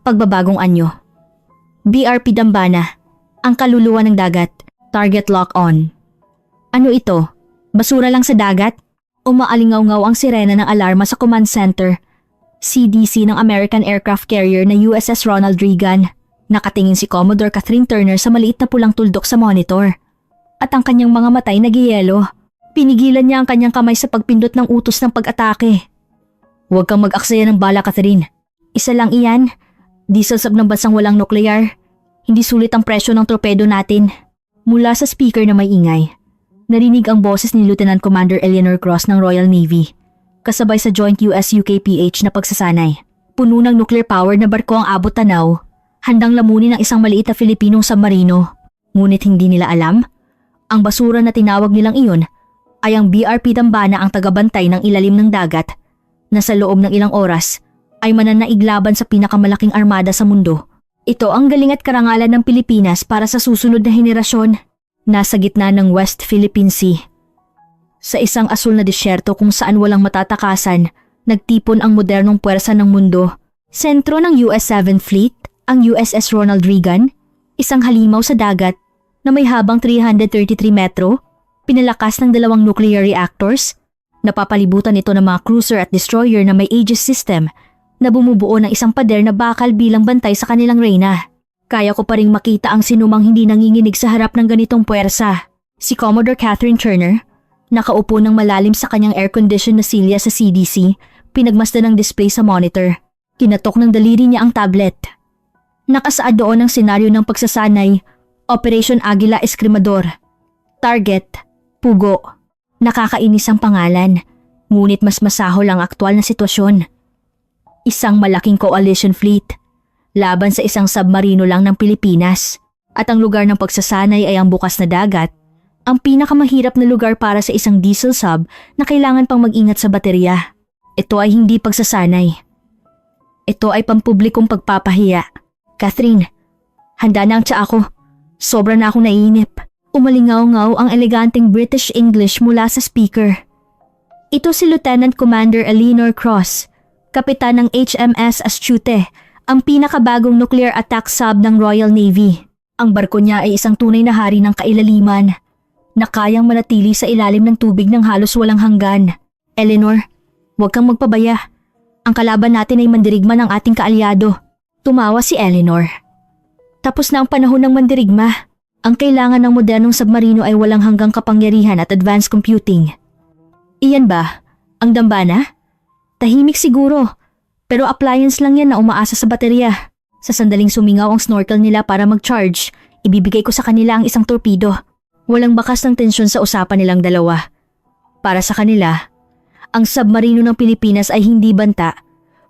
Pagbabagong anyo. BRP Dambana, ang kaluluwa ng dagat. Target lock on. Ano ito? Basura lang sa dagat? Umaalingaw-ngaw ang sirena ng alarma sa command center. CDC ng American Aircraft Carrier na USS Ronald Reagan. Nakatingin si Commodore Catherine Turner sa maliit na pulang tuldok sa monitor. At ang kanyang mga matay nagyayelo. Pinigilan niya ang kanyang kamay sa pagpindot ng utos ng pag-atake. Huwag kang mag-aksaya ng bala, Catherine. Isa lang iyan. Diesel sub ng bansang walang nuklear. Hindi sulit ang presyo ng torpedo natin. Mula sa speaker na may ingay, narinig ang boses ni Lieutenant Commander Eleanor Cross ng Royal Navy, kasabay sa joint US-UK-PH na pagsasanay. Puno ng nuclear power na barko ang abot tanaw, handang lamunin ng isang maliit na Filipinong submarino. Ngunit hindi nila alam, ang basura na tinawag nilang iyon ay ang BRP Dambana, ang tagabantay ng ilalim ng dagat, na sa loob ng ilang oras ay mananaig laban sa pinakamalaking armada sa mundo. Ito ang galing at karangalan ng Pilipinas para sa susunod na henerasyon. Nasa gitna ng West Philippine Sea, sa isang asul na disyerto kung saan walang matatakasan, nagtipon ang modernong puwersa ng mundo. Sentro ng US 7th Fleet, ang USS Ronald Reagan, isang halimaw sa dagat na may habang 333 metro, pinalakas ng 2 nuclear reactors. Napapalibutan ito ng mga cruiser at destroyer na may Aegis system na bumubuo ng isang pader na bakal bilang bantay sa kanilang reyna. Kaya ko pa ring makita ang sinumang hindi nanginginig sa harap ng ganitong puwersa. Si Commodore Catherine Turner, nakaupo ng malalim sa kanyang air-conditioned na silya sa CDC, pinagmasdan ng display sa monitor. Kinatok ng daliri niya ang tablet. Nakasaad doon ang senaryo ng pagsasanay, Operation Aguila Escrimador. Target, Pugo. Nakakainis ang pangalan, ngunit mas masahol ang aktwal na sitwasyon. Isang malaking coalition fleet, laban sa isang submarino lang ng Pilipinas. At ang lugar ng pagsasanay ay ang bukas na dagat, ang pinakamahirap na lugar para sa isang diesel sub na kailangan pang mag-ingat sa baterya. Ito ay hindi pagsasanay. Ito ay pampublikong pagpapahiya. Catherine, handa na ang tsaa ko. Sobra na akong naiinip. Umalingaw-ngaw ang eleganteng British English mula sa speaker. Ito si Lieutenant Commander Eleanor Cross, kapitan ng HMS Astute, ang pinakabagong nuclear attack sub ng Royal Navy. Ang barko niya ay isang tunay na hari ng kailaliman, na kayang manatili sa ilalim ng tubig ng halos walang hanggan. Eleanor, huwag kang magpabaya. Ang kalaban natin ay mandirigma ng ating kaalyado. Tumawa si Eleanor. Tapos na ang panahon ng mandirigma. Ang kailangan ng modernong submarino ay walang hanggang kapangyarihan at advanced computing. Iyan ba? Ang Dambana? Tahimik siguro, pero appliance lang yan na umaasa sa baterya. Sa sandaling sumingaw ang snorkel nila para mag-charge, ibibigay ko sa kanila ang isang torpedo. Walang bakas ng tensyon sa usapan nilang dalawa. Para sa kanila, ang submarino ng Pilipinas ay hindi banta,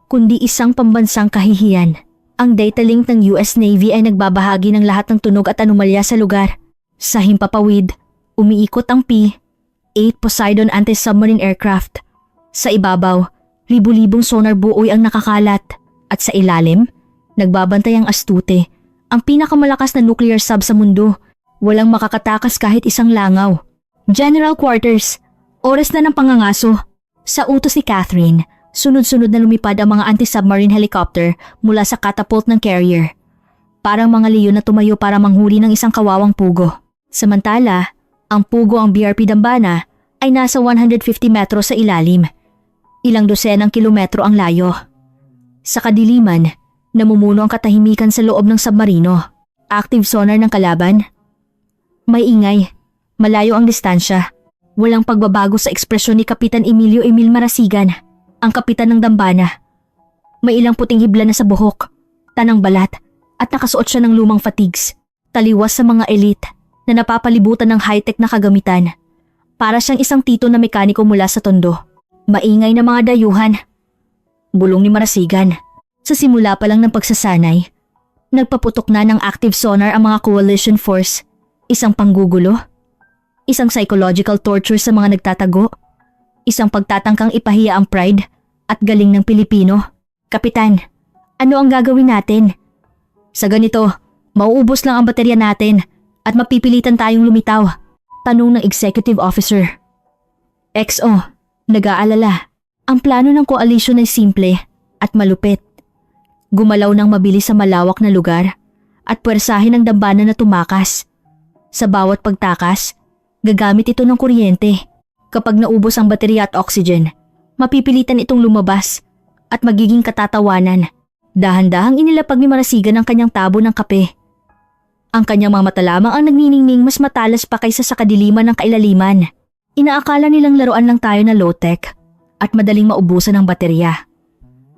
kundi isang pambansang kahihiyan. Ang data link ng US Navy ay nagbabahagi ng lahat ng tunog at anomalya sa lugar. Sa himpapawid, umiikot ang P-8 Poseidon anti-submarine aircraft. Sa ibabaw, libu-libong sonar buoy ang nakakalat. At sa ilalim, nagbabantay ang Astute, ang pinakamalakas na nuclear sub sa mundo. Walang makakatakas kahit isang langaw. General Quarters, oras na ng pangangaso. Sa utos ni Catherine, sunod-sunod na lumipad ang mga anti-submarine helicopter mula sa catapult ng carrier. Parang mga leon na tumayo para manghuli ng isang kawawang pugo. Samantala, ang pugo ang BRP Dambana ay nasa 150 metro sa ilalim. Ilang dosenang kilometro ang layo. Sa kadiliman, namumuno ang katahimikan sa loob ng submarino. Active sonar ng kalaban. May ingay, malayo ang distansya. Walang pagbabago sa ekspresyon ni Kapitan Emilio Emil Marasigan, ang kapitan ng Dambana. May ilang puting hibla na sa buhok, tanang balat, at nakasuot siya ng lumang fatigues, taliwas sa mga elite na napapalibutan ng high-tech na kagamitan. Para siyang isang tito na mekaniko mula sa tondo. Maingay na mga dayuhan. Bulong ni Marasigan. Sa simula pa lang ng pagsasanay, nagpaputok na ng active sonar ang mga coalition force. Isang panggugulo, isang psychological torture sa mga nagtatago, isang pagtatangkang ipahiya ang pride at galing ng Pilipino. Kapitan, ano ang gagawin natin? Sa ganito, mauubos lang ang baterya natin at mapipilitan tayong lumitaw. Tanong ng executive officer. XO, nag-aalala. Ang plano ng koalisyon ay simple at malupit. Gumalaw ng mabilis sa malawak na lugar at puwersahin ng dambana na tumakas. Sa bawat pagtakas, gagamit ito ng kuryente. Kapag naubos ang baterya at oxygen, mapipilitan itong lumabas at magiging katatawanan. Dahan-dahang inilapag ni Marasigan ang kanyang tabo ng kape. Ang kanyang mga mata lamang ang nagniningning mas matalas pa kaysa sa kadiliman ng kailaliman. Inaakala nilang laruan lang tayo na low-tech at madaling maubusan ng baterya.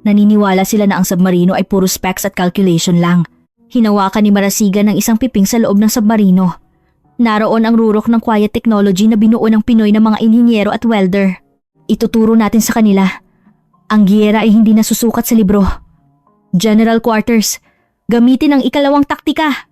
Naniniwala sila na ang submarino ay puro specs at calculation lang. Hinawakan ni Marasigan ng isang piping sa loob ng submarino. Naroon ang rurok ng quiet technology na binuo ng Pinoy na mga inhinyero at welder. Ituturo natin sa kanila. Ang giyera ay hindi nasusukat sa libro. General Quarters, gamitin ang ikalawang taktika.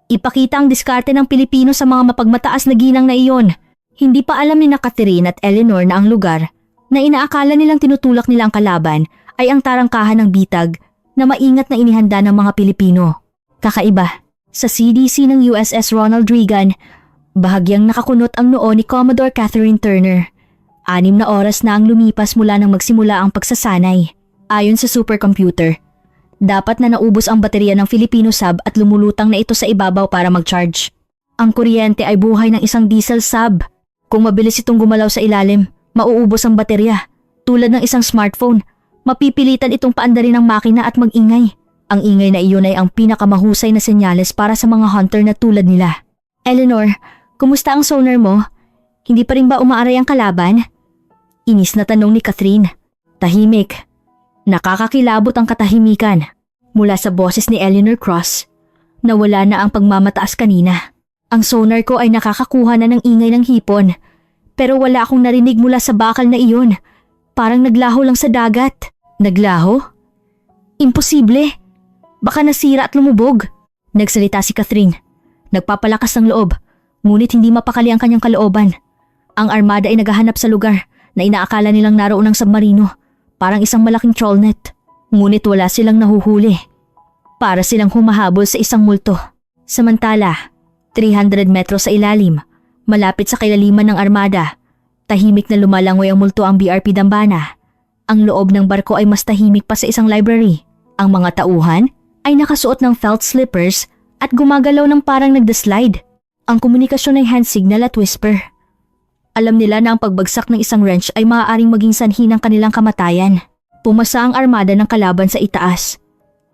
Ipakita ang diskarte ng Pilipino sa mga mapagmataas na ginang na iyon. Hindi pa alam ni Catherine at Eleanor na ang lugar na inaakala nilang tinutulak nila ang kalaban ay ang tarangkahan ng bitag na maingat na inihanda ng mga Pilipino. Kakaiba. Sa CDC ng USS Ronald Reagan, bahagyang nakakunot ang noo ni Commodore Catherine Turner. 6 na oras na ang lumipas mula nang magsimula ang pagsasanay. Ayon sa supercomputer, dapat na naubos ang baterya ng Filipino sub at lumulutang na ito sa ibabaw para mag-charge. Ang kuryente ay buhay ng isang diesel sub. Kung mabilis itong gumalaw sa ilalim, mauubos ang baterya. Tulad ng isang smartphone, mapipilitan itong paandarin ng makina at mag-ingay. Ang ingay na iyon ay ang pinakamahusay na senyales para sa mga hunter na tulad nila. Eleanor, kumusta ang sonar mo? Hindi pa rin ba umaaray ang kalaban? Inis na tanong ni Catherine. Tahimik. Nakakakilabot ang katahimikan. Mula sa boses ni Eleanor Cross, nawala na ang pagmamataas kanina. Ang sonar ko ay nakakakuha na ng ingay ng hipon. Pero wala akong narinig mula sa bakal na iyon. Parang naglaho lang sa dagat. Naglaho? Imposible. Baka nasira at lumubog. Nagsalita si Catherine. Nagpapalakas ng loob, ngunit hindi mapakali ang kanyang kalooban. Ang armada ay naghahanap sa lugar na inaakala nilang naroon ng submarino, parang isang malaking trollnet. Ngunit wala silang nahuhuli. Para silang humahabol sa isang multo. Samantala, 300 metros sa ilalim, malapit sa kailaliman ng armada, tahimik na lumalangoy ang multo ang BRP Dambana. Ang loob ng barko ay mas tahimik pa sa isang library. Ang mga tauhan ay nakasuot ng felt slippers at gumagalaw ng parang nagda-slide. Ang komunikasyon ay hand signal at whisper. Alam nila na ang pagbagsak ng isang wrench ay maaaring maging sanhi ng kanilang kamatayan. Pumasa ang armada ng kalaban sa itaas.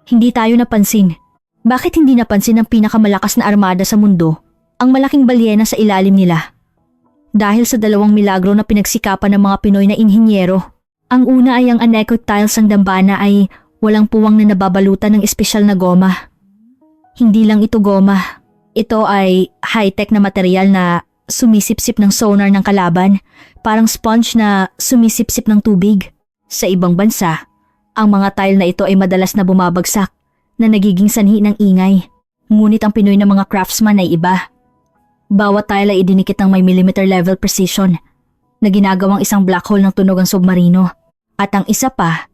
Hindi tayo napansin. Bakit hindi napansin ng pinakamalakas na armada sa mundo, ang malaking balyena sa ilalim nila? Dahil sa 2 milagro na pinagsikapan ng mga Pinoy na inhinyero. Ang una ay ang anechoic tiles ng Dambana ay walang puwang na nababalutan ng espesyal na goma. Hindi lang ito goma. Ito ay high-tech na material na sumisipsip ng sonar ng kalaban, parang sponge na sumisipsip ng tubig. Sa ibang bansa, ang mga tile na ito ay madalas na bumabagsak, na nagiging sanhi ng ingay. Ngunit ang Pinoy na mga craftsman ay iba. Bawat tile ay idinikit ng may millimeter level precision, na ginagawang isang black hole ng tunog ang submarino. At ang isa pa,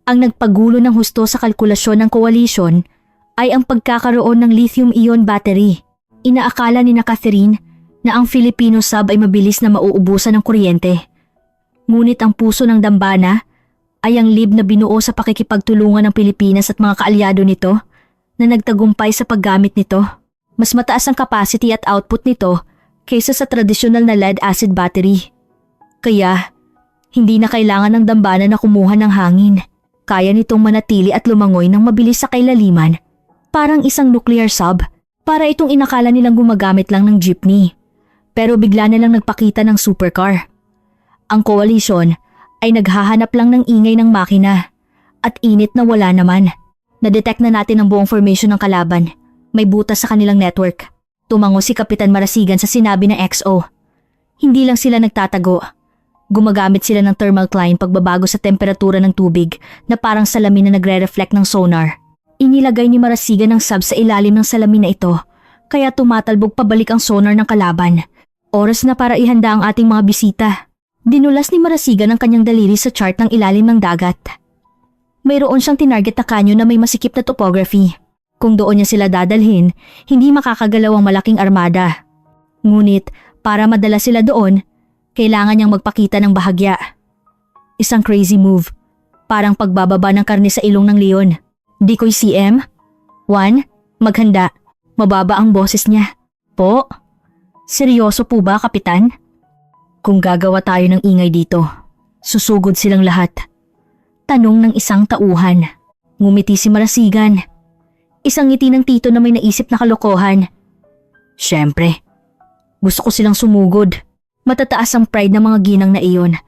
ang nagpagulo ng husto sa kalkulasyon ng coalition ay ang pagkakaroon ng lithium-ion battery. Inaakala ni Catherine na ang Filipino sub ay mabilis na mauubusan ng kuryente. Ngunit ang puso ng Dambana ay ang lib na binuo sa pakikipagtulungan ng Pilipinas at mga kaalyado nito na nagtagumpay sa paggamit nito. Mas mataas ang capacity at output nito kaysa sa tradisyonal na lead-acid battery. Kaya, hindi na kailangan ng Dambana na kumuha ng hangin. Kaya nitong manatili at lumangoy ng mabilis sa kailaliman, parang isang nuclear sub. Para itong inakala nilang gumagamit lang ng jeepney. Pero bigla na lang nagpakita ng supercar. Ang coalition ay naghahanap lang ng ingay ng makina at init na wala naman. Na-detect na natin ang buong formation ng kalaban. May butas sa kanilang network. Tumango si Kapitan Marasigan sa sinabi ng XO. Hindi lang sila nagtatago. Gumagamit sila ng thermal cline pagbabago sa temperatura ng tubig na parang salamin na nagre-reflect ng sonar. Inilagay ni Marasigan ang sub sa ilalim ng salamin na ito, kaya tumatalbog pabalik ang sonar ng kalaban. Oras na para ihanda ang ating mga bisita. Dinulas ni Marasigan ang kanyang daliri sa chart ng ilalim ng dagat. Mayroon siyang tinarget na kanyo na may masikip na topography. Kung doon niya sila dadalhin, hindi makakagalaw ang malaking armada. Ngunit, para madala sila doon, kailangan niyang magpakita ng bahagya. Isang crazy move, parang pagbababa ng karne sa ilong ng leon. Decoy CM? 1. Maghanda. Mababa ang boses niya. Po? Seryoso po ba, Kapitan? Kung gagawa tayo ng ingay dito, susugod silang lahat. Tanong ng isang tauhan. Ngumiti si Marasigan. Isang ngiti ng tito na may naisip na kalokohan. Siyempre, gusto ko silang sumugod. Matataas ang pride ng mga ginang na iyon.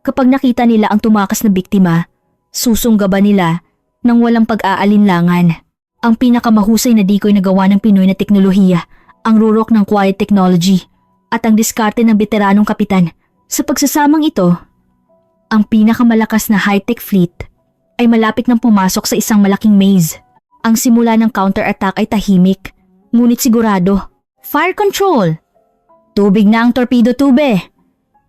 Kapag nakita nila ang tumakas na biktima, susunggaban nila nang walang pag-aalinlangan. Ang pinakamahusay na decoy na gawa ng Pinoy na teknolohiya, ang rurok ng quiet technology, at ang diskarte ng veteranong kapitan. Sa pagsasamang ito, ang pinakamalakas na high-tech fleet ay malapit nang pumasok sa isang malaking maze. Ang simula ng counter-attack ay tahimik, ngunit sigurado. Fire control! Tubig na ang torpedo tube!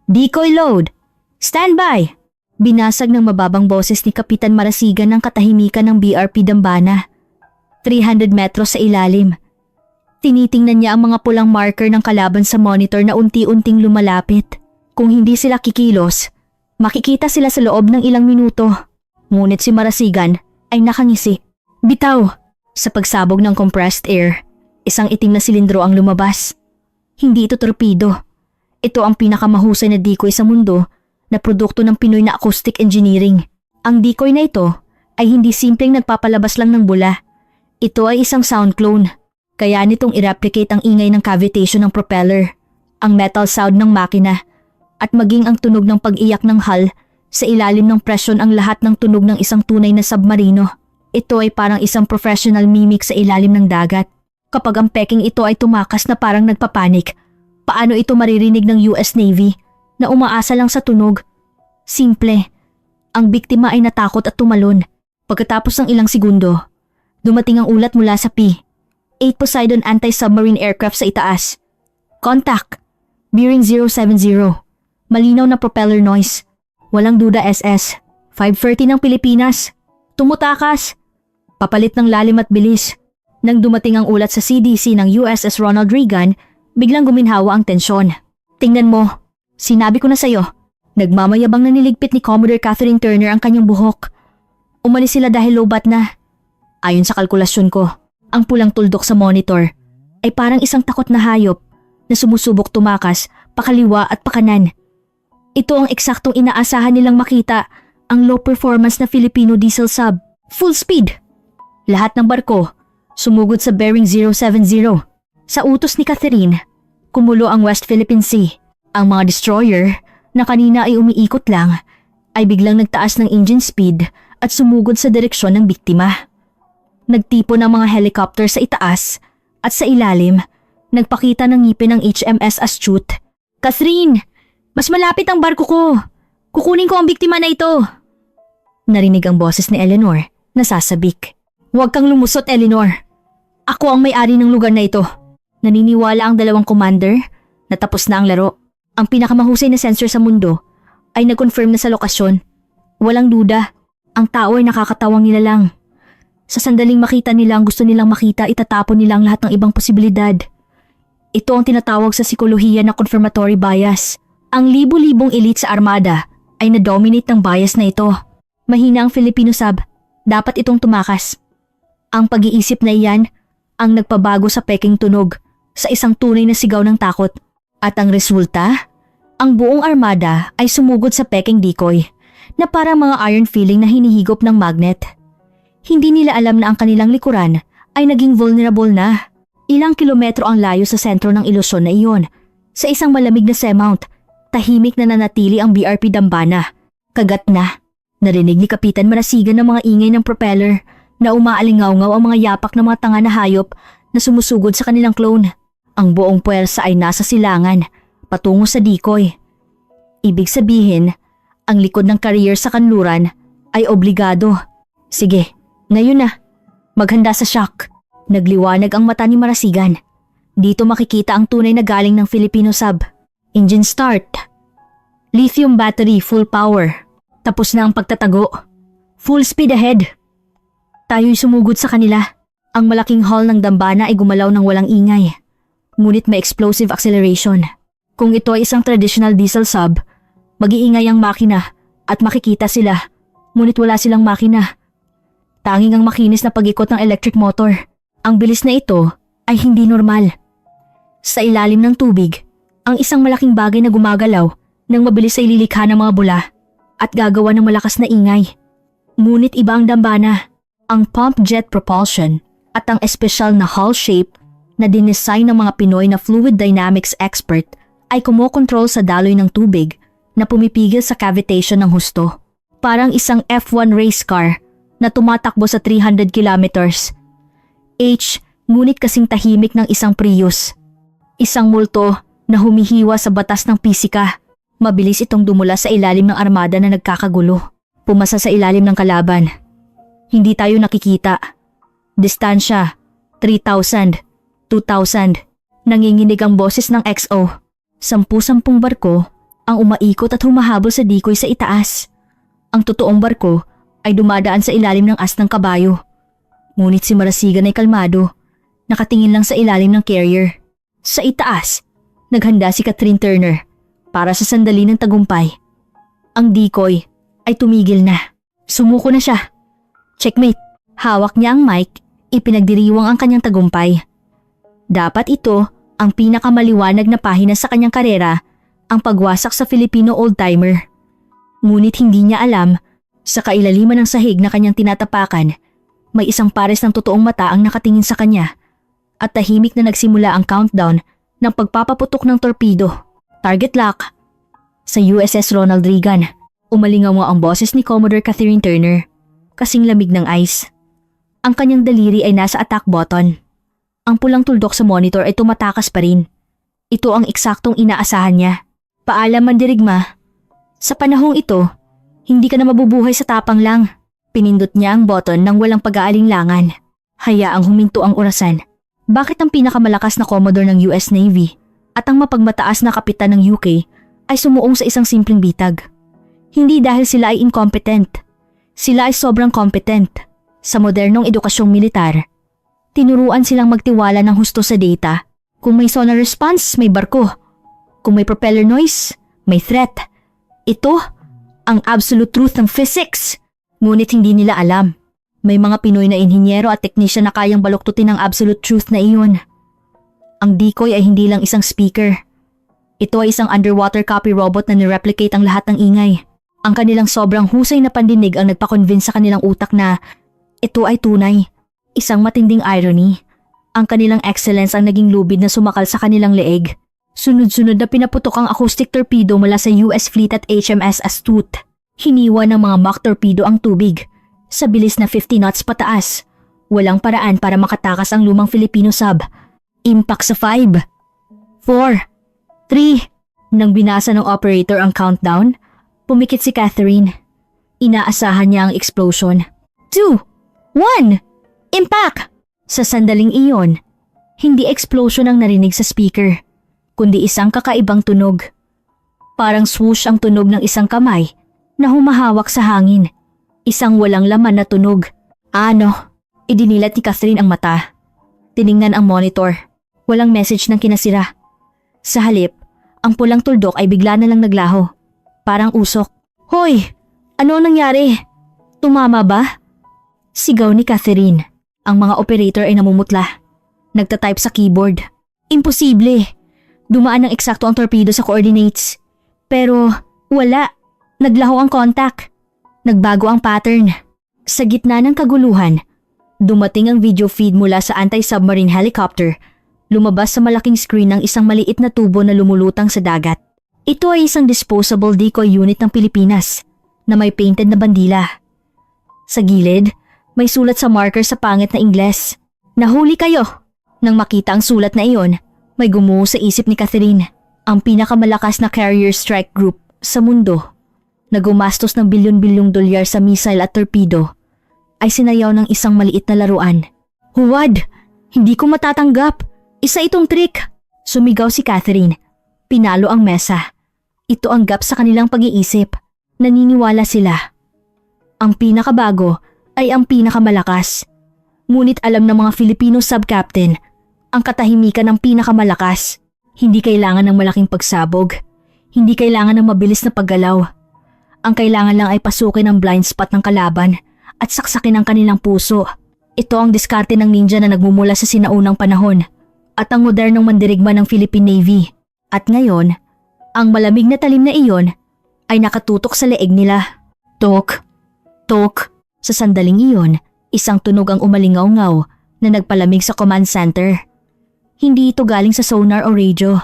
Decoy load! Standby! Binasag ng mababang boses ni Kapitan Marasigan ng katahimikan ng BRP Dambana. 300 metros sa ilalim. Tinitingnan niya ang mga pulang marker ng kalaban sa monitor na unti-unting lumalapit. Kung hindi sila kikilos, makikita sila sa loob ng ilang minuto. Ngunit si Marasigan ay nakangisi. Bitaw! Sa pagsabog ng compressed air, isang itim na silindro ang lumabas. Hindi ito torpedo. Ito ang pinakamahusay na decoy sa mundo na produkto ng Pinoy na acoustic engineering. Ang decoy na ito ay hindi simpleng nagpapalabas lang ng bula. Ito ay isang sound clone. Kaya nitong i-replicate ang ingay ng cavitation ng propeller, ang metal sound ng makina, at maging ang tunog ng pag-iyak ng hull sa ilalim ng presyon ang lahat ng tunog ng isang tunay na submarino. Ito ay parang isang professional mimic sa ilalim ng dagat. Kapag ang peking ito ay tumakas na parang nagpapanik, paano ito maririnig ng US Navy na umaasa lang sa tunog? Simple. Ang biktima ay natakot at tumalon. Pagkatapos ng ilang segundo, dumating ang ulat mula sa P-8 Poseidon anti-submarine aircraft sa itaas. Contact! Bearing 070. Malinaw na propeller noise. Walang duda SS. 5:30 ng Pilipinas. Tumutakas! Papalit ng lalim at bilis. Nang dumating ang ulat sa CDC ng USS Ronald Reagan, biglang guminhawa ang tensyon. Tingnan mo, sinabi ko na sa'yo. Nagmamayabang na niligpit ni Commodore Catherine Turner ang kanyang buhok. Umalis sila dahil low-bat na. Ayon sa kalkulasyon ko, ang pulang tuldok sa monitor ay parang isang takot na hayop na sumusubok tumakas pakaliwa at pakanan. Ito ang eksaktong inaasahan nilang makita, ang low performance na Filipino diesel sub. Full speed! Lahat ng barko sumugod sa bearing 070. Sa utos ni Catherine, kumulo ang West Philippine Sea. Ang mga destroyer na kanina ay umiikot lang ay biglang nagtaas ng engine speed at sumugod sa direksyon ng biktima. Nagtipon ng mga helicopter sa itaas at sa ilalim, nagpakita ng ngipin ng HMS Astute. Catherine! Mas malapit ang barko ko! Kukunin ko ang biktima na ito! Narinig ang boses ni Eleanor na sasabik. Huwag kang lumusot, Eleanor. Ako ang may-ari ng lugar na ito. Naniniwala ang dalawang commander na tapos na ang laro. Ang pinakamahusay na sensor sa mundo ay nag-confirm na sa lokasyon. Walang duda, ang tao ay nakakatawang nilalang. Sa sandaling makita nila ang gusto nilang makita, itatapon nila ang lahat ng ibang posibilidad. Ito ang tinatawag sa psikolohiya na confirmatory bias. Ang libu-libong elite sa armada ay na-dominate ng bias na ito. Mahina ang Filipino sub, dapat itong tumakas. Ang pag-iisip na iyan ang nagpabago sa peking tunog sa isang tunay na sigaw ng takot. At ang resulta? Ang buong armada ay sumugod sa peking decoy na parang mga iron filling na hinihigop ng magnet. Hindi nila alam na ang kanilang likuran ay naging vulnerable na. Ilang kilometro ang layo sa sentro ng ilusyon na iyon. Sa isang malamig na seamount, tahimik na nanatili ang BRP Dambana. Kagat na. Narinig ni Kapitan Marasigan ng mga ingay ng propeller na umaalingaw-ngaw ang mga yapak ng mga tanga na hayop na sumusugod sa kanilang clone. Ang buong puwersa ay nasa silangan, patungo sa decoy. Ibig sabihin, ang likod ng carrier sa kanluran ay obligado. Sige, ngayon na. Maghanda sa shock. Nagliwanag ang mata ni Marasigan. Dito makikita ang tunay na galing ng Filipino sub. Engine start. Lithium battery full power. Tapos na ang pagtatago. Full speed ahead. Tayo'y sumugod sa kanila. Ang malaking hull ng Dambana ay gumalaw ng walang ingay. Ngunit may explosive acceleration. Kung ito ay isang traditional diesel sub, mag-iingay ang makina at makikita sila. Ngunit wala silang makina. Tanging ang makinis na pag-ikot ng electric motor. Ang bilis na ito ay hindi normal. Sa ilalim ng tubig, ang isang malaking bagay na gumagalaw nang mabilis ay lilikha ng mga bula at gagawa ng malakas na ingay. Ngunit iba ang dambana, ang pump jet propulsion at ang espesyal na hull shape na dinesign ng mga Pinoy na fluid dynamics expert ay kumokontrol sa daloy ng tubig na pumipigil sa cavitation ng husto. Parang isang F1 race car na tumatakbo sa 300 kilometers. Ngunit kasing tahimik ng isang Prius. Isang multo na humihiwa sa batas ng pisika. Mabilis itong dumula sa ilalim ng armada na nagkakagulo. Pumasa sa ilalim ng kalaban. Hindi tayo nakikita. Distansya, 3,000, 2,000. Nanginginig ang boses ng XO. 10-10 barko ang umaikot at humahabol sa dikoy sa itaas. Ang totoong barko ay dumadaan sa ilalim ng as ng kabayo. Ngunit si Marasigan ay kalmado, nakatingin lang sa ilalim ng carrier. Sa itaas, naghanda si Catherine Turner para sa sandali ng tagumpay. Ang decoy ay tumigil na. Sumuko na siya. Checkmate. Hawak niya ang mic, ipinagdiriwang ang kanyang tagumpay. Dapat ito ang pinakamaliwanag na pahina sa kanyang karera, ang pagwasak sa Filipino oldtimer. Ngunit hindi niya alam, sa kailaliman ng sahig na kanyang tinatapakan, may isang pares ng totoong mata ang nakatingin sa kanya at tahimik na nagsimula ang countdown ng pagpapaputok ng torpedo. Target lock. Sa USS Ronald Reagan, umalingaw ang boses ni Commodore Catherine Turner, kasing lamig ng ice. Ang kanyang daliri ay nasa attack button. Ang pulang tuldok sa monitor ay tumatakas pa rin. Ito ang eksaktong inaasahan niya. Paalam, mandirigma. Sa panahong ito, hindi ka na mabubuhay sa tapang lang. Pinindot niya ang button nang walang pag-aalinlangan. Hayaang huminto ang orasan. Bakit ang pinakamalakas na Commodore ng US Navy at ang mapagmataas na kapitan ng UK ay sumuong sa isang simpleng bitag? Hindi dahil sila ay incompetent. Sila ay sobrang competent. Sa modernong edukasyong militar, tinuruan silang magtiwala ng husto sa data. Kung may sonar response, may barko. Kung may propeller noise, may threat. Ito ang absolute truth ng physics. Ngunit hindi nila alam. May mga Pinoy na inhinyero at teknisyan na kayang baluktutin ang absolute truth na iyon. Ang decoy ay hindi lang isang speaker. Ito ay isang underwater copy robot na nireplicate ang lahat ng ingay. Ang kanilang sobrang husay na pandinig ang nagpa-convince sa kanilang utak na ito ay tunay. Isang matinding irony. Ang kanilang excellence ang naging lubid na sumakal sa kanilang leeg. Sunod-sunod na pinaputok ang acoustic torpedo mula sa US fleet at HMS Astute. Hiniwa ng mga mock torpedo ang tubig. Sa bilis na 50 knots pataas. Walang paraan para makatakas ang lumang Filipino sub. Impact sa 5, 4, 3. Nang binasa ng operator ang countdown, pumikit si Catherine. Inaasahan niya ang explosion. 2, 1, impact! Sa sandaling iyon, hindi explosion ang narinig sa speaker, kundi isang kakaibang tunog. Parang swoosh ang tunog ng isang kamay na humahawak sa hangin. Isang walang laman na tunog. Idinilat ni Catherine ang mata. Tiningnan ang monitor. Walang message ng kinasira. Sa halip, ang pulang tuldok ay bigla na lang naglaho. Parang usok. Hoy! Ano nangyari? Tumama ba? Sigaw ni Catherine. Ang mga operator ay namumutla. Nagtatype sa keyboard. Imposible! Dumaan ng eksakto ang torpedo sa coordinates. Pero wala. Naglaho ang contact. Nagbago ang pattern. Sa gitna ng kaguluhan, dumating ang video feed mula sa anti-submarine helicopter. Lumabas sa malaking screen ng isang maliit na tubo na lumulutang sa dagat. Ito ay isang disposable decoy unit ng Pilipinas na may painted na bandila. Sa gilid, may sulat sa marker sa pangit na Ingles. Nahuli kayo! Nang makita ang sulat na iyon, may gumuho sa isip ni Catherine. Ang pinakamalakas na carrier strike group sa mundo na gumastos ng bilyon-bilyong dolyar sa missile at torpedo ay sinayaw ng isang maliit na laruan. Huwad! Hindi ko matatanggap! Isa itong trick! Sumigaw si Catherine. Pinalo ang mesa. Ito ang gap sa kanilang pag-iisip. Naniniwala sila. Ang pinakabago ay ang pinakamalakas. Ngunit alam ng mga Filipino subcaptain, ang katahimikan ng pinakamalakas. Hindi kailangan ng malaking pagsabog. Hindi kailangan ng mabilis na paggalaw. Ang kailangan lang ay pasukin ang blind spot ng kalaban at saksakin ang kanilang puso. Ito ang diskarte ng ninja na nagmumula sa sinaunang panahon at ang modernong mandirigma ng Philippine Navy. At ngayon, ang malamig na talim na iyon ay nakatutok sa leeg nila. Tok, tok. Sa sandaling iyon, isang tunog ang umalingaw-ngaw na nagpalamig sa command center. Hindi ito galing sa sonar o radio.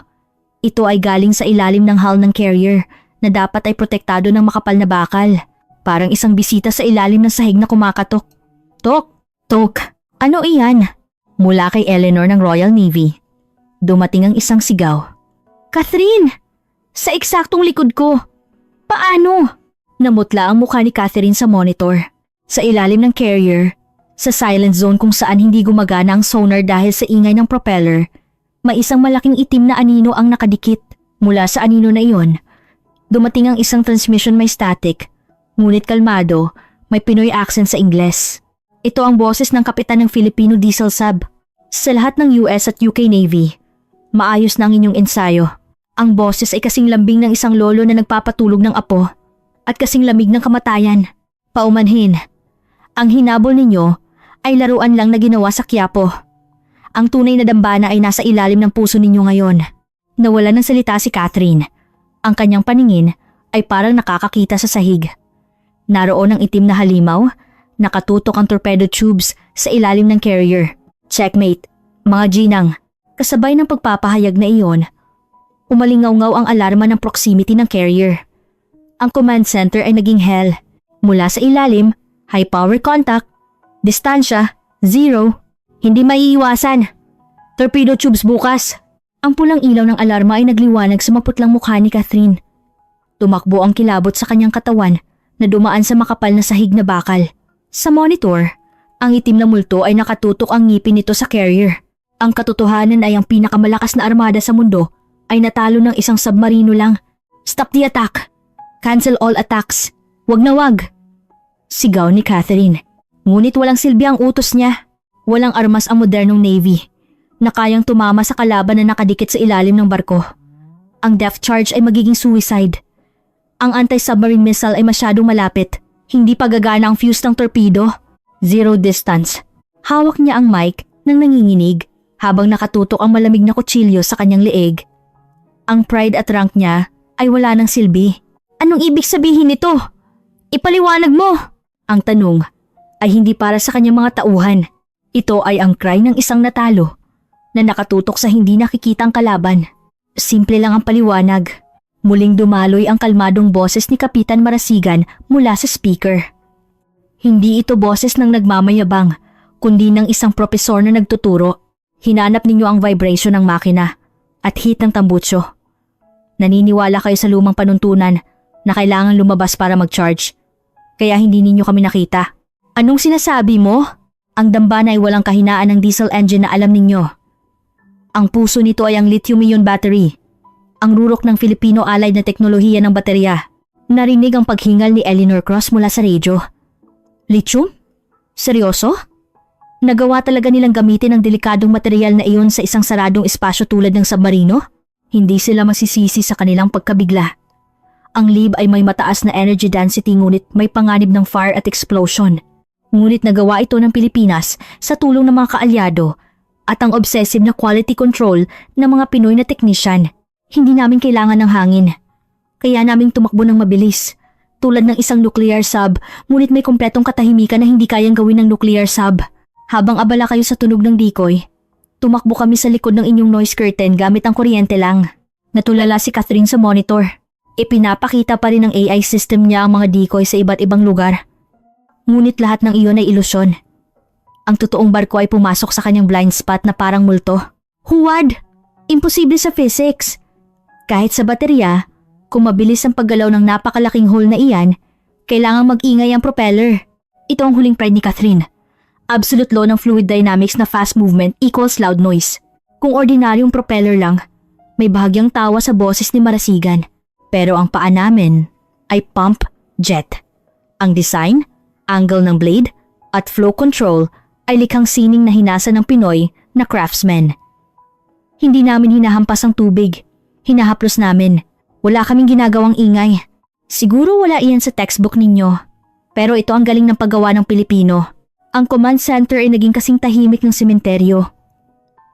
Ito ay galing sa ilalim ng hull ng carrier na dapat ay protektado ng makapal na bakal. Parang isang bisita sa ilalim ng sahig na kumakatok. Tok, tok. Ano iyan? Mula kay Eleanor ng Royal Navy. Dumating ang isang sigaw. Catherine! Sa eksaktong likod ko! Paano? Namutla ang mukha ni Catherine sa monitor. Sa ilalim ng carrier, sa silent zone kung saan hindi gumagana ang sonar dahil sa ingay ng propeller, may isang malaking itim na anino ang nakadikit. Mula sa anino na iyon, dumating ang isang transmission may static, ngunit kalmado, may Pinoy accent sa Ingles. Ito ang boses ng kapitan ng Filipino diesel sub. Sa lahat ng US at UK Navy, maayos na ang inyong ensayo. Ang boses ay kasing lambing ng isang lolo na nagpapatulog ng apo at kasing lamig ng kamatayan. Paumanhin, ang hinabol ninyo ay laruan lang na ginawa sa Quiapo. Ang tunay na dambana ay nasa ilalim ng puso ninyo ngayon. Nawala ng salita si Catherine. Ang kanyang paningin ay parang nakakakita sa sahig. Naroon ang itim na halimaw, nakatutok ang torpedo tubes sa ilalim ng carrier. Checkmate, mga ginang. Kasabay ng pagpapahayag na iyon, umalingaw-ngaw ang alarma ng proximity ng carrier. Ang command center ay naging hell. Mula sa ilalim, high power contact, distansya, 0. Hindi maiiwasan. Torpedo tubes bukas. Ang pulang ilaw ng alarma ay nagliwanag sa maputlang mukha ni Catherine. Tumakbo ang kilabot sa kanyang katawan na dumaan sa makapal na sahig na bakal. Sa monitor, ang itim na multo ay nakatutok ang ngipin nito sa carrier. Ang katotohanan ay ang pinakamalakas na armada sa mundo ay natalo ng isang submarino lang. Stop the attack! Cancel all attacks! Wag na wag! Sigaw ni Catherine. Ngunit walang silbi ang utos niya. Walang armas ang modernong Navy na kayang tumama sa kalaban na nakadikit sa ilalim ng barko. Ang depth charge ay magiging suicide. Ang anti-submarine missile ay masyadong malapit. Hindi pa gagana ang fuse ng torpedo. 0 distance. Hawak niya ang mic nang nanginginig habang nakatutok ang malamig na kutsilyo sa kanyang leeg. Ang pride at rank niya ay wala ng silbi. Anong ibig sabihin nito? Ipaliwanag mo! Ang tanong ay hindi para sa kanyang mga tauhan. Ito ay ang cry ng isang natalo na nakatutok sa hindi nakikitang kalaban. Simple lang ang paliwanag. Muling dumaloy ang kalmadong boses ni Kapitan Marasigan mula sa speaker. Hindi ito boses ng nagmamayabang, kundi ng isang propesor na nagtuturo. Hinanap ninyo ang vibration ng makina at heat ng tambutso. Naniniwala kayo sa lumang panuntunan na kailangan lumabas para mag-charge. Kaya hindi ninyo kami nakita. Anong sinasabi mo? Ang dambana ay walang kahinaan ng diesel engine na alam ninyo. Ang puso nito ay ang lithium-ion battery. Ang rurok ng Filipino-allied na teknolohiya ng baterya. Narinig ang paghingal ni Eleanor Cross mula sa radyo. Lithium? Seryoso? Nagawa talaga nilang gamitin ang delikadong material na iyon sa isang saradong espasyo tulad ng submarino? Hindi sila masisisi sa kanilang pagkabigla. Ang LIB ay may mataas na energy density ngunit may panganib ng fire at explosion. Ngunit nagawa ito ng Pilipinas sa tulong ng mga kaalyado at ang obsessive na quality control ng mga Pinoy na technician. Hindi namin kailangan ng hangin. Kaya naming tumakbo ng mabilis. Tulad ng isang nuclear sub, ngunit may kumpletong katahimikan na hindi kayang gawin ng nuclear sub. Habang abala kayo sa tunog ng decoy, tumakbo kami sa likod ng inyong noise curtain gamit ang kuryente lang. Natulala si Catherine sa monitor. Ipinapakita pa rin ng AI system niya ang mga decoy sa iba't ibang lugar. Ngunit lahat ng iyon ay ilusyon. Ang totoong barko ay pumasok sa kanyang blind spot na parang multo. Huwad! Imposible sa physics! Kahit sa baterya, kung mabilis ang paggalaw ng napakalaking hole na iyan, kailangang mag-ingay ang propeller. Ito ang huling pride ni Catherine. Absolute law ng fluid dynamics na fast movement equals loud noise. Kung ordinaryong propeller lang, may bahagyang tawa sa boses ni Marasigan. Pero ang paa namin ay pump jet. Ang design, angle ng blade, at flow control ay likhang sining na hinasa ng Pinoy na craftsman. Hindi namin hinahampas ang tubig. Hinahaplos namin. Wala kaming ginagawang ingay. Siguro wala iyan sa textbook ninyo. Pero ito ang galing ng paggawa ng Pilipino. Ang command center ay naging kasing tahimik ng sementeryo.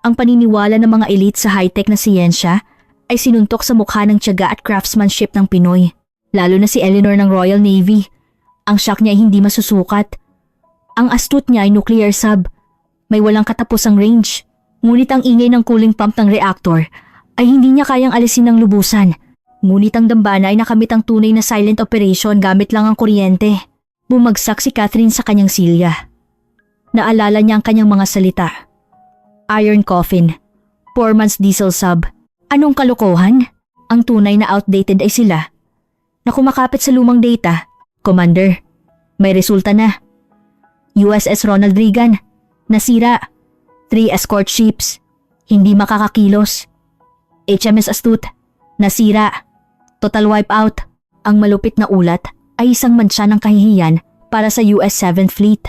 Ang paniniwala ng mga elite sa high-tech na siyensya ay sinuntok sa mukha ng tiyaga at craftsmanship ng Pinoy. Lalo na si Eleanor ng Royal Navy. Ang shock niya ay hindi masusukat. Ang astute niya ay nuclear sub. May walang katapusang range. Ngunit ang ingay ng cooling pump ng reactor ay hindi niya kayang alisin ng lubusan. Ngunit ang dambana ay nakamit ang tunay na silent operation gamit lang ang kuryente. Bumagsak si Catherine sa kanyang silya. Naalala niya ang kanyang mga salita. Iron coffin, 4 months diesel sub. Anong kalokohan? Ang tunay na outdated ay sila. Na kumakapit sa lumang data. Commander, may resulta na. USS Ronald Reagan, nasira. 3 escort ships, hindi makakakilos. HMS Astute, nasira. Total wipeout. Ang malupit na ulat ay isang mantsa ng kahihiyan para sa US 7th Fleet.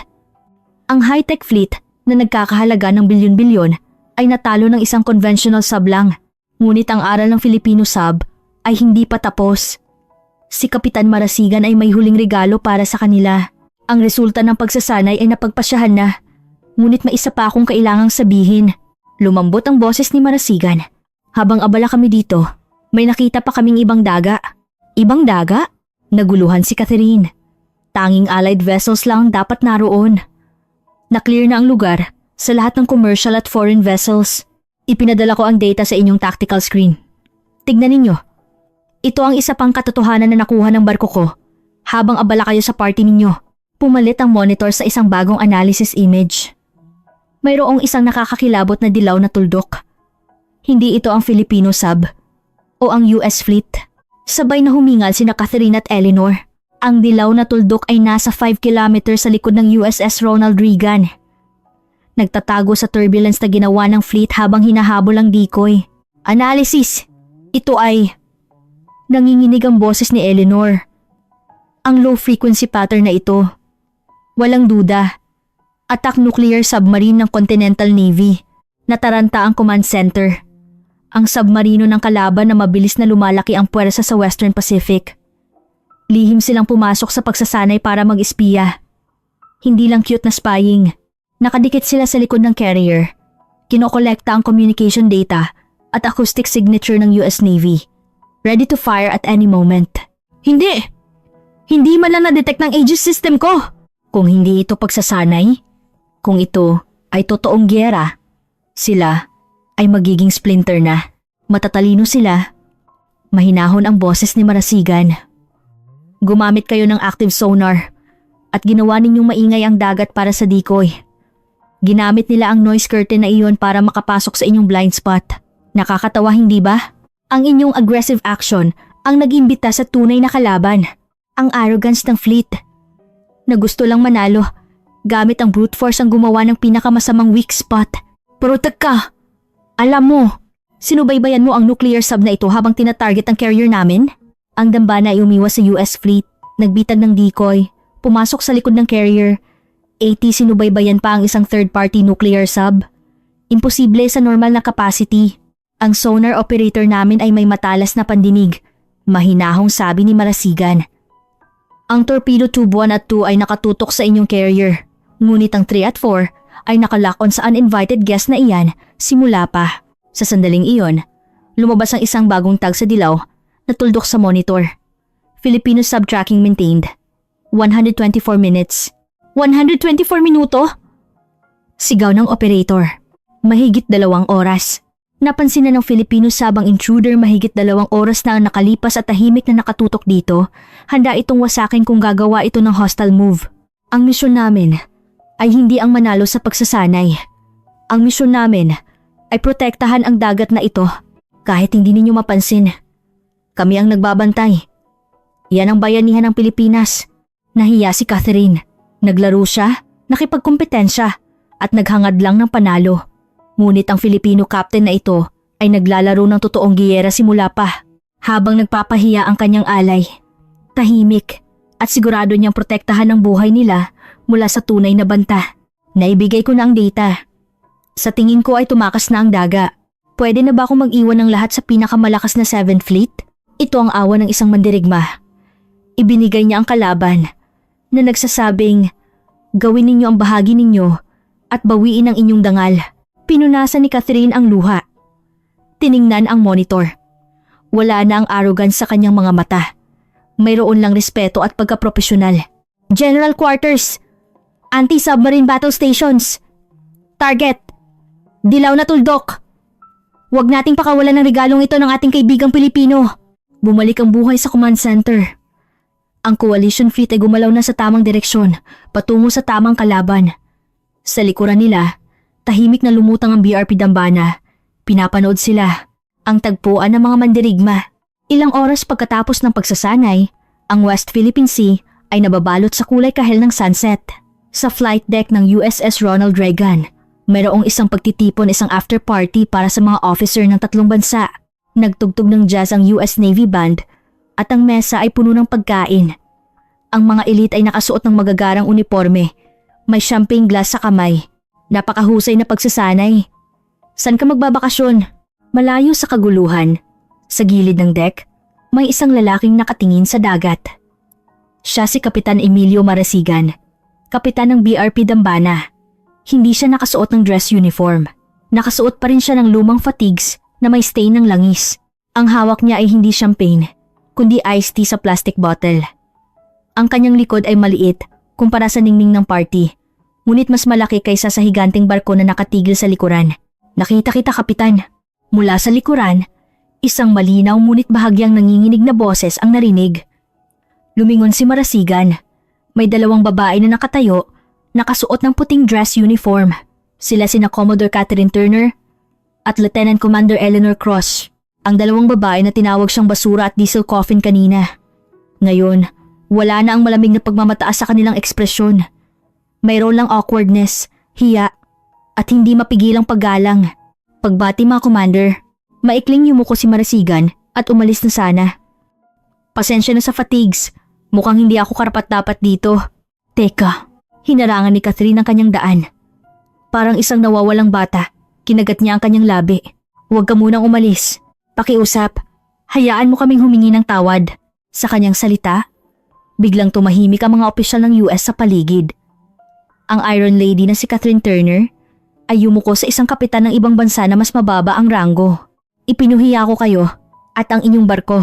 Ang high-tech fleet na nagkakahalaga ng bilyon-bilyon ay natalo ng isang conventional sub lang. Ngunit ang aral ng Filipino sub ay hindi pa tapos. Si Kapitan Marasigan ay may huling regalo para sa kanila. Ang resulta ng pagsasanay ay napagpasyahan na. Ngunit may isa pa akong kailangang sabihin. Lumambot ang boses ni Marasigan. Habang abala kami dito, may nakita pa kaming ibang daga. Ibang daga? Naguluhan si Catherine. Tanging allied vessels lang dapat naroon. Na-clear na ang lugar sa lahat ng commercial at foreign vessels. Ipinadala ko ang data sa inyong tactical screen. Tignan ninyo. Ito ang isa pang katotohanan na nakuha ng barko ko habang abala kayo sa party ninyo. Pumalit ang monitor sa isang bagong analysis image. Mayroong isang nakakakilabot na dilaw na tuldok. Hindi ito ang Filipino sub o ang US fleet. Sabay na humingal sina Catherine at Eleanor. Ang dilaw na tuldok ay nasa 5 kilometers sa likod ng USS Ronald Reagan. Nagtatago sa turbulence na ginawa ng fleet habang hinahabol ang decoy. Analysis! Ito ay... Nanginginig ang boses ni Eleanor. Ang low frequency pattern na ito. Walang duda. Attack nuclear submarine ng Continental Navy. Nataranta ang command center. Ang submarino ng kalaban na mabilis na lumalaki ang puwersa sa Western Pacific. Lihim silang pumasok sa pagsasanay para mag-espiya. Hindi lang cute na spying. Nakadikit sila sa likod ng carrier. Kinokolekta ang communication data at acoustic signature ng US Navy. Ready to fire at any moment. Hindi! Hindi man lang na-detect ng Aegis system ko! Kung hindi ito pagsasanay, kung ito ay totoong gyera, sila ay magiging splinter na. Matatalino sila. Mahinahon ang boses ni Marasigan. Gumamit kayo ng active sonar at ginawa ninyong maingay ang dagat para sa decoy. Ginamit nila ang noise curtain na iyon para makapasok sa inyong blind spot. Nakakatawa hindi ba? Ang inyong aggressive action ang nag-imbita sa tunay na kalaban. Ang arrogance ng fleet. Na gusto lang manalo. Gamit ang brute force ang gumawa ng pinakamasamang weak spot. Protect ka! Alam mo, sinubaybayan mo ang nuclear sub na ito habang tinatarget ang carrier namin? Ang dambana ay umiwas sa US fleet. Nagbitag ng decoy. Pumasok sa likod ng carrier. 80 sinubaybayan pa ang isang third-party nuclear sub. Imposible sa normal na capacity. Ang sonar operator namin ay may matalas na pandinig. Mahinahong sabi ni Marasigan. Ang torpedo tube 1 at 2 ay nakatutok sa inyong carrier. Ngunit ang 3 at 4 ay nakalock on sa uninvited guest na iyan simula pa. Sa sandaling iyon, lumabas ang isang bagong tag sa dilaw na tuldok sa monitor. Filipino sub-tracking maintained. 124 minutes. 124 minuto? Sigaw ng operator. Mahigit 2 oras. Napansin na ng Filipino sabang intruder mahigit 2 oras na ang nakalipas at tahimik na nakatutok dito. Handa itong wasakin kung gagawa ito ng hostile move. Ang misyon namin ay hindi ang manalo sa pagsasanay. Ang misyon namin ay protektahan ang dagat na ito kahit hindi ninyo mapansin. Kami ang nagbabantay. Yan ang bayanihan ng Pilipinas. Nahiya si Catherine. Naglaro siya, nakipagkompetensya at naghangad lang ng panalo. Ngunit ang Filipino captain na ito ay naglalaro ng totoong giyera simula pa habang nagpapahiya ang kanyang alay. Tahimik at sigurado niyang protektahan ang buhay nila mula sa tunay na banta. Naibigay ko na ang data. Sa tingin ko ay tumakas na ang daga. Pwede na ba akong mag-iwan ng lahat sa pinakamalakas na 7th Fleet? Ito ang awa ng isang mandirigma. Ibinigay niya ang kalaban na nagsasabing, gawin ninyo ang bahagi ninyo at bawiin ang inyong dangal. Pinunasan ni Catherine ang luha. Tiningnan ang monitor. Wala na ang arrogance sa kanyang mga mata. Mayroon lang respeto at pagkapropesyonal. General Quarters, Anti-Submarine Battle Stations, Target, Dilaw na Tuldok. Huwag nating pakawalan ng regalong ito ng ating kaibigang Pilipino. Bumalik ang buhay sa command center. Ang coalition fleet ay gumalaw na sa tamang direksyon, patungo sa tamang kalaban. Sa likuran nila, tahimik na lumutang ang BRP Dambana. Pinapanood sila, ang tagpuan ng mga mandirigma. Ilang oras pagkatapos ng pagsasanay, ang West Philippine Sea ay nababalot sa kulay kahel ng sunset. Sa flight deck ng USS Ronald Reagan, mayroong isang pagtitipon, isang after party para sa mga officer ng 3 bansa. Nagtugtog ng jazz ang US Navy Band at ang mesa ay puno ng pagkain. Ang mga elite ay nakasuot ng magagarang uniforme. May champagne glass sa kamay. Napakahusay na pagsasanay. San ka magbabakasyon? Malayo sa kaguluhan. Sa gilid ng deck, may isang lalaking nakatingin sa dagat. Siya si Kapitan Emilio Marasigan, kapitan ng BRP Dambana. Hindi siya nakasuot ng dress uniform. Nakasuot pa rin siya ng lumang fatigues na may stain ng langis. Ang hawak niya ay hindi champagne, kundi iced tea sa plastic bottle. Ang kanyang likod ay maliit kumpara sa ningning ng party, ngunit mas malaki kaysa sa higanting barko na nakatigil sa likuran. Nakita kita, Kapitan. Mula sa likuran, isang malinaw ngunit bahagyang nanginginig na boses ang narinig. Lumingon si Marasigan. May 2 babae na nakatayo, nakasuot ng puting dress uniform. Sila sina Commodore Catherine Turner at Lieutenant Commander Eleanor Cross, ang 2 babae na tinawag siyang basura at diesel coffin kanina. Ngayon, wala na ang malamig na pagmamataas sa kanilang ekspresyon. Mayroon lang awkwardness, hiya, at hindi mapigilang paggalang. Pagbati mga commander, maikling yumuko si Marasigan at umalis na sana. Pasensya na sa fatigues, mukhang hindi ako karapat-dapat dito. Teka, hinarangan ni Catherine ang kanyang daan. Parang isang nawawalang bata, kinagat niya ang kanyang labi. Huwag ka munang umalis. Pakiusap, hayaan mo kaming humingi ng tawad. Sa kanyang salita, biglang tumahimik ang mga opisyal ng US sa paligid. Ang Iron Lady na si Catherine Turner ay yumuko sa isang kapitan ng ibang bansa na mas mababa ang ranggo. Ipinuhiya ko kayo at ang inyong barko.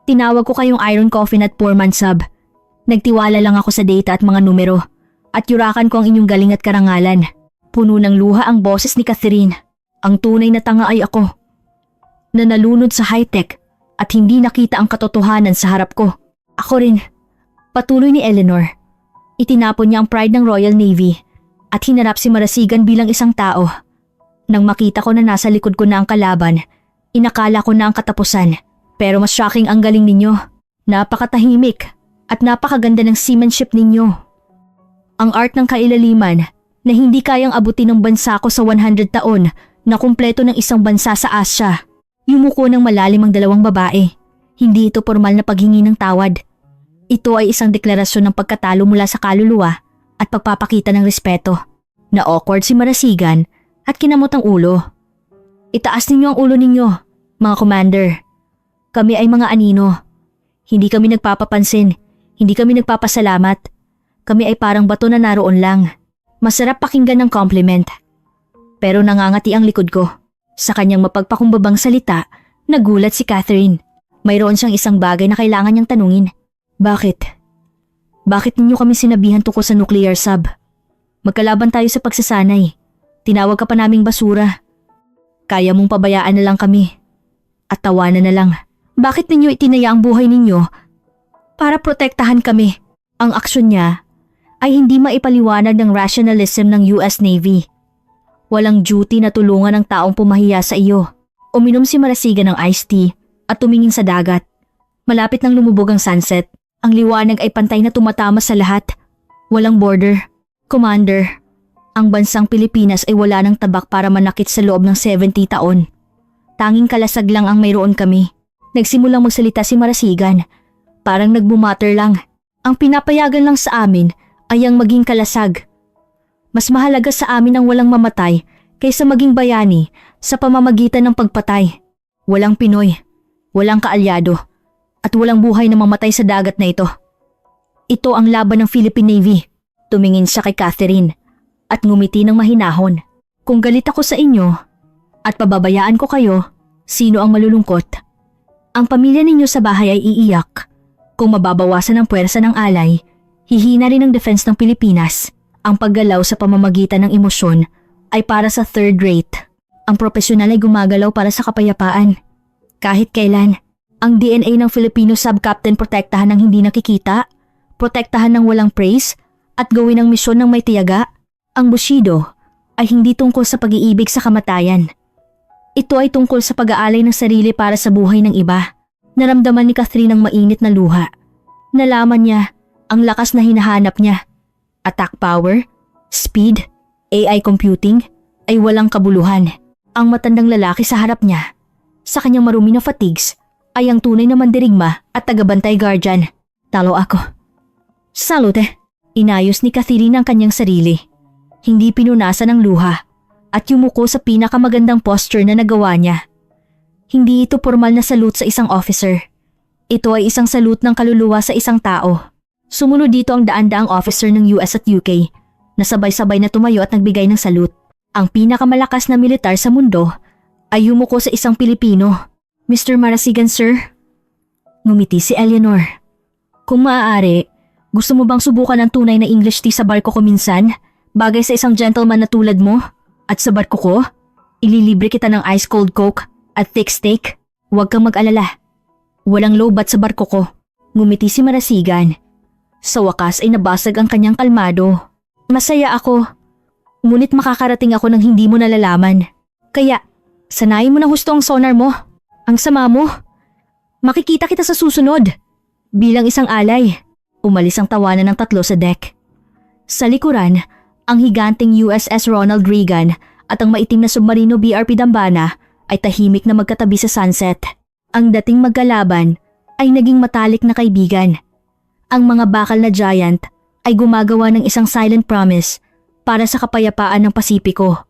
Tinawag ko kayong Iron Coffin at Poorman Sub. Nagtiwala lang ako sa data at mga numero at yurakan ko ang inyong galing at karangalan. Puno ng luha ang boses ni Catherine. Ang tunay na tanga ay ako, na nalunod sa high-tech at hindi nakita ang katotohanan sa harap ko. Ako rin. Patuloy ni Eleanor. Itinapon niya ang pride ng Royal Navy at hinarap si Marasigan bilang isang tao. Nang makita ko na nasa likod ko na ang kalaban, inakala ko na ang katapusan. Pero mas shocking ang galing ninyo. Napakatahimik at napakaganda ng seamanship ninyo. Ang art ng kailaliman na hindi kayang abutin ng bansa ko sa 100 taon na kumpleto ng isang bansa sa Asya. Yumuko ng malalim ang 2 babae. Hindi ito formal na paghingi ng tawad. Ito ay isang deklarasyon ng pagkatalo mula sa kaluluwa at pagpapakita ng respeto. Na-awkward si Marasigan at kinamot ang ulo. Itaas ninyo ang ulo ninyo, mga commander. Kami ay mga anino. Hindi kami nagpapapansin, hindi kami nagpapasalamat. Kami ay parang bato na naroon lang. Masarap pakinggan ng compliment. Pero nangangati ang likod ko. Sa kanyang mapagpakumbabang salita, nagulat si Catherine. Mayroon siyang isang bagay na kailangan niyang tanungin. Bakit? Bakit ninyo kami sinabihan tungkol sa nuclear sub? Magkalaban tayo sa pagsasanay. Tinawag ka pa naming basura. Kaya mong pabayaan na lang kami. At tawanan na lang. Bakit ninyo itinaya ang buhay ninyo para protektahan kami? Ang aksyon niya ay hindi maipaliwanag ng rationalism ng US Navy. Walang duty na tulungan ang taong pumahiya sa iyo. Uminom si Marasigan ng iced tea at tumingin sa dagat. Malapit nang lumubog ang sunset. Ang liwanag ay pantay na tumatama sa lahat. Walang border. Commander, ang bansang Pilipinas ay wala ng tabak para manakit sa loob ng 70 taon. Tanging kalasag lang ang mayroon kami. Nagsimulang magsalita si Marasigan. Parang nagbumatter lang. Ang pinapayagan lang sa amin ay ang maging kalasag. Mas mahalaga sa amin ang walang mamatay kaysa maging bayani sa pamamagitan ng pagpatay. Walang Pinoy, walang kaalyado, at walang buhay na mamatay sa dagat na ito. Ito ang laban ng Philippine Navy. Tumingin siya kay Catherine at ngumiti ng mahinahon. Kung galit ako sa inyo at pababayaan ko kayo, sino ang malulungkot? Ang pamilya ninyo sa bahay ay iiyak. Kung mababawasan ang puwersa ng alay, hihina rin ang defense ng Pilipinas. Ang paggalaw sa pamamagitan ng emosyon ay para sa third rate. Ang profesional ay gumagalaw para sa kapayapaan. Kahit kailan, ang DNA ng Filipino Sub-Captain protektahan ng hindi nakikita, protektahan ng walang praise, at gawin ang misyon ng may tiyaga. Ang Bushido ay hindi tungkol sa pag-iibig sa kamatayan. Ito ay tungkol sa pag-aalay ng sarili para sa buhay ng iba. Naramdaman ni Catherine ang mainit na luha. Nalaman niya ang lakas na hinahanap niya. Attack power, speed, AI computing ay walang kabuluhan. Ang matandang lalaki sa harap niya, sa kanyang marumi na fatigues, ay ang tunay na mandirigma at tagabantay guardian. Talo ako. Salute! Inayos ni Catherine ang kanyang sarili. Hindi pinunasan ng luha at yumuko sa pinakamagandang posture na nagawa niya. Hindi ito formal na salute sa isang officer. Ito ay isang salute ng kaluluwa sa isang tao. Sumunod dito ang daan-daang officer ng US at UK na sabay-sabay na tumayo at nagbigay ng salute. Ang pinakamalakas na militar sa mundo ay yumuko sa isang Pilipino. Mr. Marasigan, sir? Ngumiti si Eleanor. Kung maaari, gusto mo bang subukan ang tunay na English tea sa barko ko minsan? Bagay sa isang gentleman na tulad mo? At sa barko ko, ililibre kita ng ice cold coke at thick steak. Huwag kang mag-alala. Walang lowbat sa barko ko. Ngumiti si Marasigan. Sa wakas ay nabasag ang kanyang kalmado. Masaya ako. Ngunit makakarating ako ng hindi mo nalalaman. Kaya, sanayin mo ng husto ang sonar mo. Ang sama mo. Makikita kita sa susunod. Bilang isang alay. Umalis ang tawanan ng tatlo sa deck. Sa likuran, ang higanting USS Ronald Reagan at ang maitim na submarino BRP Dambana ay tahimik na magkatabi sa sunset. Ang dating magkalaban ay naging matalik na kaibigan. Ang mga bakal na giant ay gumagawa ng isang silent promise para sa kapayapaan ng Pasipiko.